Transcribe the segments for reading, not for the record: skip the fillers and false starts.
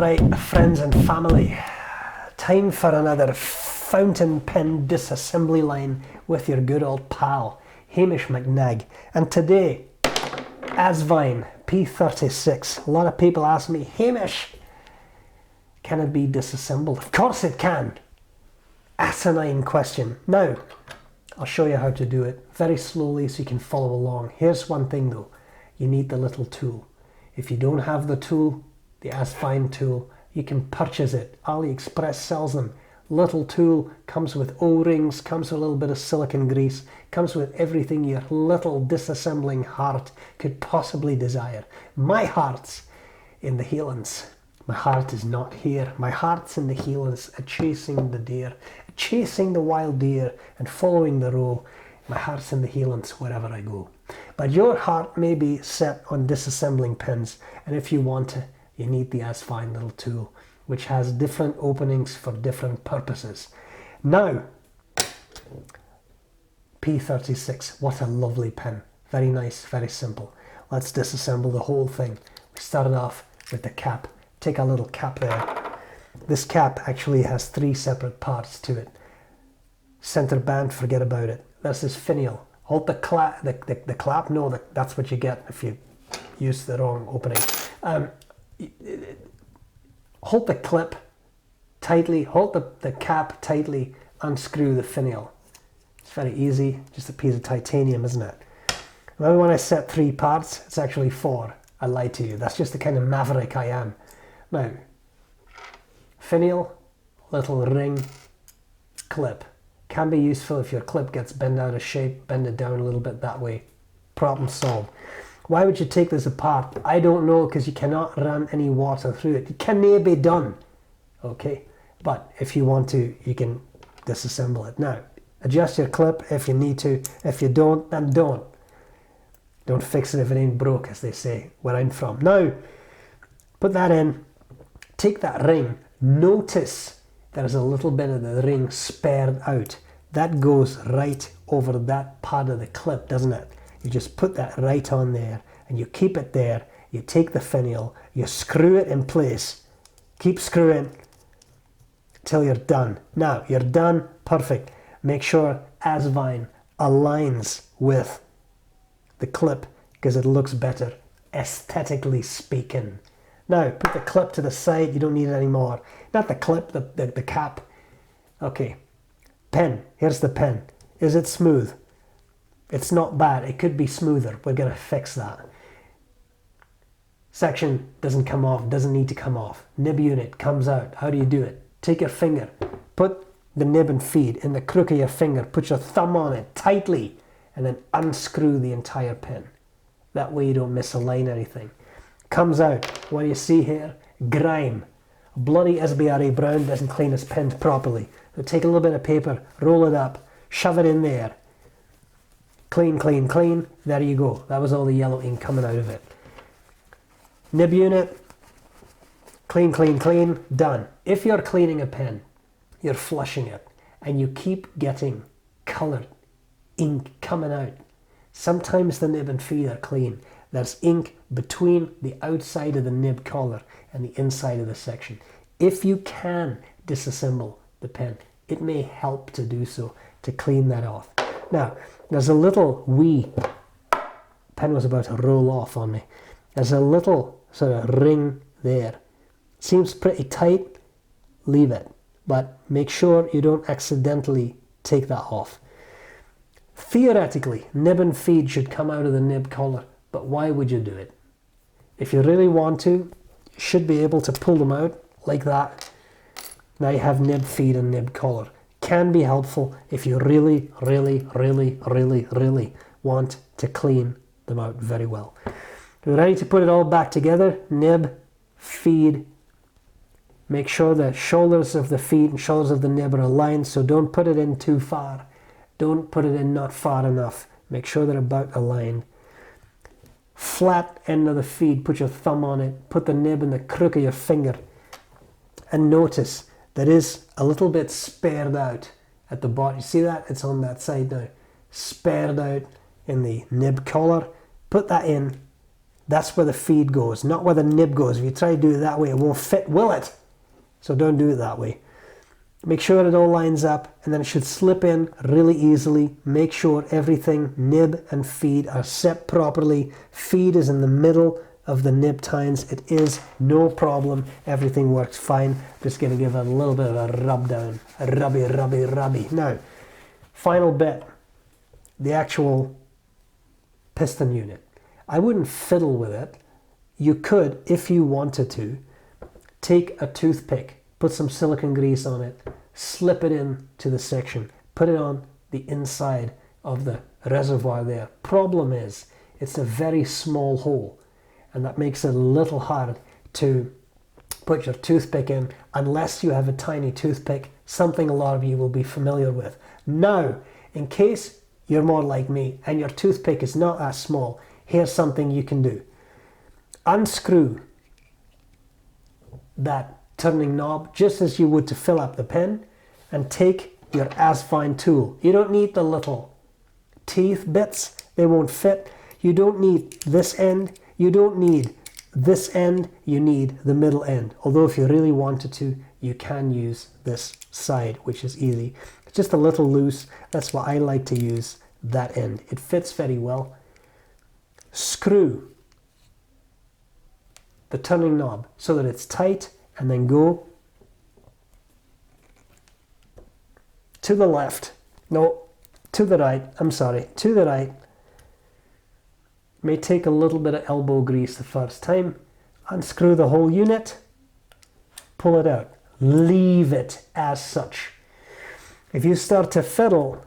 Alright, friends and family, time for another fountain pen disassembly line with your good old pal, Hamish McNag. And today, Asvine P36. A lot of people ask me, Hamish, can it be disassembled? Of course it can. Asinine question. Now, I'll show you how to do it very slowly so you can follow along. Here's one thing though, you need the little tool. If you don't have the tool, the Asvine tool, you can purchase it. AliExpress sells them. Little tool, comes with O-rings, comes with a little bit of silicone grease, comes with everything your little disassembling heart could possibly desire. My heart's in the Highlands. My heart is not here. My heart's in the Highlands, chasing the deer, chasing the wild deer and following the roe. My heart's in the Highlands wherever I go. But your heart may be set on disassembling pens, and if you want to, you need the Asvine little tool, which has different openings for different purposes. Now, P36, what a lovely pen. Very nice, very simple. Let's disassemble the whole thing. We started off with the cap. Take a little cap there. This cap actually has three separate parts to it. Center band, forget about it. That's this finial. Hold the clap, no, that's what you get if you use the wrong opening. Hold the clip tightly, hold the cap tightly, unscrew the finial. It's very easy, just a piece of titanium, isn't it? Remember when I said three parts? It's actually four. I lied to you. That's just the kind of maverick I am. Now, finial, little ring, clip. Can be useful if your clip gets bent out of shape, bend it down a little bit that way. Problem solved. Why would you take this apart? I don't know, because you cannot run any water through it. It can't be done. Okay, but if you want to, you can disassemble it. Now, adjust your clip if you need to. If you don't, then don't. Don't fix it if it ain't broke, as they say where I'm from. Now, put that in. Take that ring. Notice there's a little bit of the ring spared out. That goes right over that part of the clip, doesn't it? You just put that right on there and you keep it there. You take the finial, you screw it in place. Keep screwing till you're done. Now, you're done, perfect. Make sure Asvine aligns with the clip because it looks better, aesthetically speaking. Now, put the clip to the side, you don't need it anymore. Not the clip, the cap. Okay, pen, here's the pen. Is it smooth? It's not bad, it could be smoother. We're gonna fix that. Section doesn't come off, doesn't need to come off. Nib unit comes out. How do you do it? Take your finger, put the nib and feed in the crook of your finger, put your thumb on it tightly, and then unscrew the entire pen. That way you don't misalign anything. Comes out. What do you see here? Grime. Bloody B.R.E. Brown doesn't clean his pens properly. So take a little bit of paper, roll it up, shove it in there. Clean, clean, clean. There you go. That was all the yellow ink coming out of it. Nib unit. Clean, clean, clean. Done. If you're cleaning a pen, you're flushing it, and you keep getting colored ink coming out. Sometimes the nib and feed are clean. There's ink between the outside of the nib collar and the inside of the section. If you can disassemble the pen, it may help to do so, to clean that off. Now, there's a little pen was about to roll off on me. There's a little sort of ring there. Seems pretty tight, leave it. But make sure you don't accidentally take that off. Theoretically, nib and feed should come out of the nib collar. But why would you do it? If you really want to, you should be able to pull them out like that. Now you have nib feed and nib collar. Can be helpful if you really, really, really, really, really want to clean them out very well. We're ready to put it all back together. Nib, feed. Make sure the shoulders of the feed and shoulders of the nib are aligned, so don't put it in too far. Don't put it in not far enough. Make sure they're about aligned. Flat end of the feed, put your thumb on it, put the nib in the crook of your finger, and notice there is a little bit spared out at the bottom. You see that? It's on that side now. Spared out in the nib collar. Put that in, That's where the feed goes, not where the nib goes. If you try to do it that way, it won't fit, will it? So don't do it that way. Make sure it all lines up, and then it should slip in really easily. Make sure everything, nib and feed, are set properly. Feed is in the middle of the nib tines. It is no problem. Everything works fine. Just going to give it a little bit of a rub down. A rubby. Now, final bit. The actual piston unit. I wouldn't fiddle with it. You could, if you wanted to, take a toothpick, put some silicone grease on it, slip it in to the section, put it on the inside of the reservoir there. Problem is, it's a very small hole, and that makes it a little hard to put your toothpick in unless you have a tiny toothpick, something a lot of you will be familiar with. Now, in case you're more like me and your toothpick is not as small, here's something you can do. Unscrew that turning knob just as you would to fill up the pen, and take your Asvine tool. You don't need the little teeth bits, they won't fit. You don't need this end, you don't need this end, you need the middle end. Although if you really wanted to, you can use this side, which is easy. It's just a little loose. That's why I like to use that end. It fits very well. Screw the turning knob so that it's tight, and then go to the left. No, to the right. I'm sorry, to the right. May take a little bit of elbow grease the first time. Unscrew the whole unit, pull it out. Leave it as such. If you start to fiddle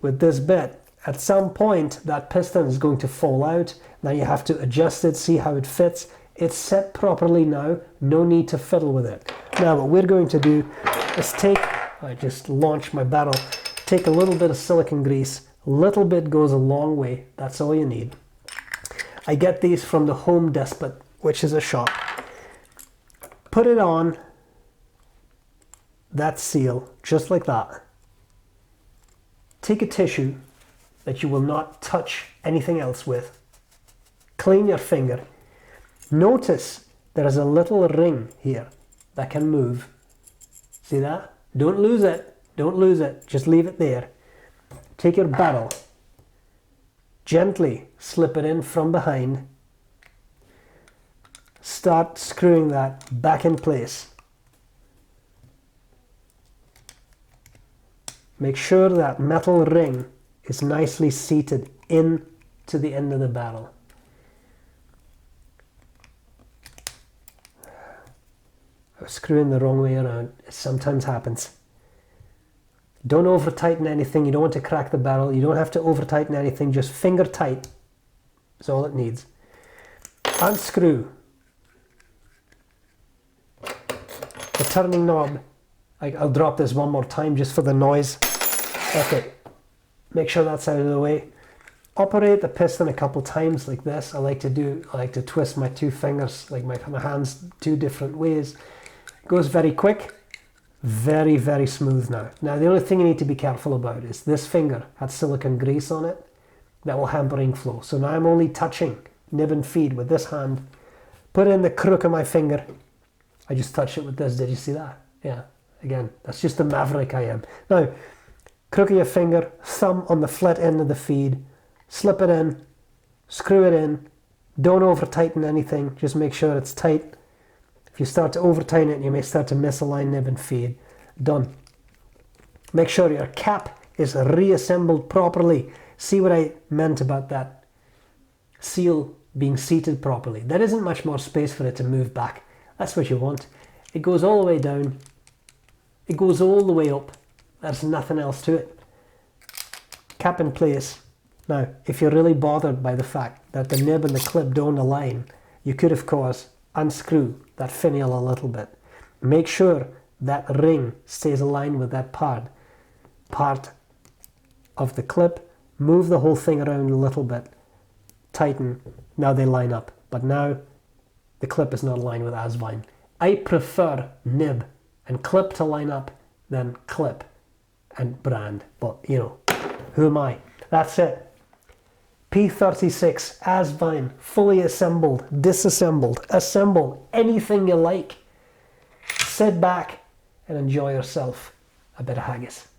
with this bit, at some point that piston is going to fall out. Now you have to adjust it, see how it fits. It's set properly now, no need to fiddle with it. Now what we're going to do is I just launched my barrel, take a little bit of silicone grease. A little bit goes a long way, that's all you need. I get these from the Home Despot, which is a shop. Put it on that seal, just like that. Take a tissue that you will not touch anything else with. Clean your finger. Notice there is a little ring here that can move. See that? Don't lose it. Don't lose it. Just leave it there. Take your barrel. Gently slip it in from behind. Start screwing that back in place. Make sure that metal ring is nicely seated into the end of the barrel. I was screwing the wrong way around. It sometimes happens. Don't over tighten anything. You don't want to crack the barrel. You don't have to over tighten anything. Just finger tight is all it needs. Unscrew the turning knob. I'll drop this one more time just for the noise. Okay, make sure that's out of the way. Operate the piston a couple times like this. I like to twist my two fingers, like my hands, two different ways. It goes very quick, very, very smooth now. Now the only thing you need to be careful about is this finger had silicone grease on it. That will hamper ink flow. So now I'm only touching nib and feed with this hand. Put it in the crook of my finger. I just touched it with this. Did you see that? Yeah. Again, that's just the maverick I am. Now, crook of your finger, thumb on the flat end of the feed. Slip it in. Screw it in. Don't over tighten anything. Just make sure it's tight. If you start to over tighten it, you may start to misalign nib and feed. Done. Make sure your cap is reassembled properly. See what I meant about that seal being seated properly. There isn't much more space for it to move back. That's what you want. It goes all the way down. It goes all the way up. There's nothing else to it. Cap in place. Now, if you're really bothered by the fact that the nib and the clip don't align, you could, of course, unscrew that finial a little bit. Make sure that ring stays aligned with that part of the clip. Move the whole thing around a little bit. Tighten. Now they line up. But now the clip is not aligned with Asvine. I prefer nib and clip to line up than clip and brand. But, you know, who am I? That's it. P36, Asvine, fully assembled, disassembled, assemble, anything you like. Sit back and enjoy yourself a bit of haggis.